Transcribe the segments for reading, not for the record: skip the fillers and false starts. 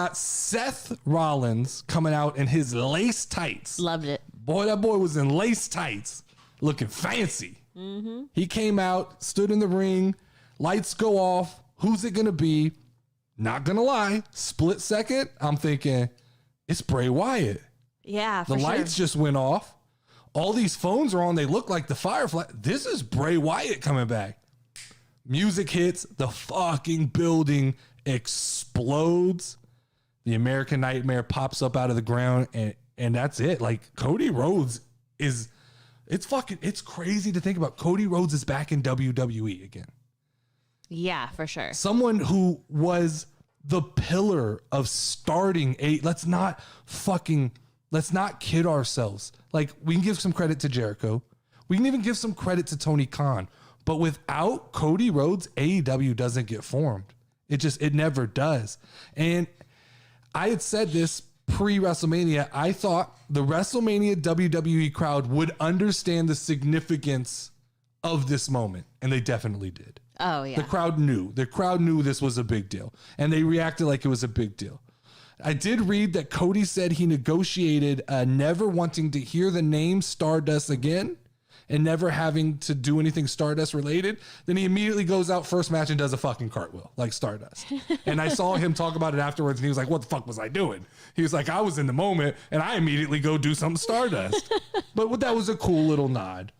got Seth Rollins coming out in his lace tights. Loved it. Boy, that boy was in lace tights, looking fancy. Mm-hmm. He came out, stood in the ring, lights go off. Who's it going to be? Not going to lie, split second, I'm thinking, it's Bray Wyatt. Yeah, the lights just went off. All these phones are on. They look like the Firefly. This is Bray Wyatt coming back. Music hits. The fucking building explodes. The American Nightmare pops up out of the ground, and that's it. Like, Cody Rhodes it's crazy to think about. Cody Rhodes is back in WWE again. Yeah, for sure. Someone who was the pillar of starting let's not kid ourselves. Like, we can give some credit to Jericho. We can even give some credit to Tony Khan. But without Cody Rhodes, AEW doesn't get formed. It never does. And I had said this pre-WrestleMania. I thought the WrestleMania WWE crowd would understand the significance of this moment. And they definitely did. Oh, yeah. The crowd knew. The crowd knew this was a big deal. And they reacted like it was a big deal. I did read that Cody said he negotiated never wanting to hear the name Stardust again and never having to do anything Stardust related. Then he immediately goes out first match and does a fucking cartwheel like Stardust. And I saw him talk about it afterwards and he was like, what the fuck was I doing? He was like, I was in the moment and I immediately go do something Stardust. But that was a cool little nod.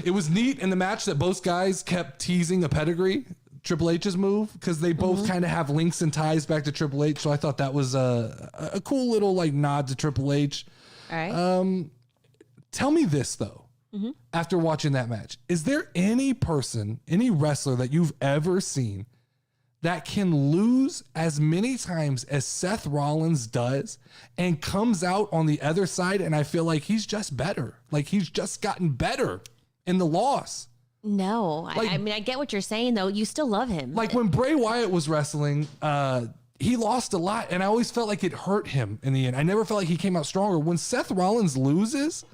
It was neat in the match that both guys kept teasing a pedigree, Triple H's move, because they both kind of have links and ties back to Triple H. So I thought that was a cool little like nod to Triple H. All right. Tell me this though, after watching that match, is there any wrestler that you've ever seen that can lose as many times as Seth Rollins does and comes out on the other side? And I feel like he's just better. Like, he's just gotten better in the loss. No, Like, I mean, I get what you're saying, though. You still love him. Like, when Bray Wyatt was wrestling, he lost a lot, and I always felt like it hurt him in the end. I never felt like he came out stronger. When Seth Rollins loses,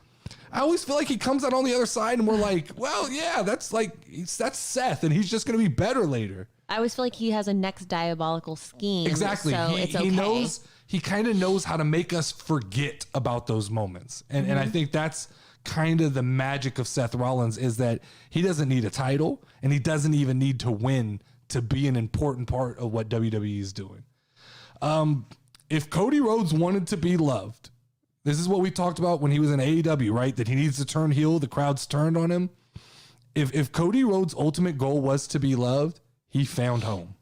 I always feel like he comes out on the other side, and we're like, well, yeah, that's Seth, and he's just going to be better later. I always feel like he has a next diabolical scheme. Exactly. So it's okay. He kind of knows how to make us forget about those moments. And I think that's kind of the magic of Seth Rollins, is that he doesn't need a title and he doesn't even need to win to be an important part of what WWE is doing. If Cody Rhodes wanted to be loved, this is what we talked about when he was in AEW, right? That he needs to turn heel. The crowd's turned on him. If Cody Rhodes' ultimate goal was to be loved, he found home.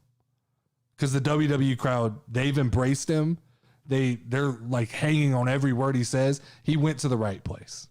Because the WWE crowd, they've embraced him. They're like hanging on every word he says. He went to the right place.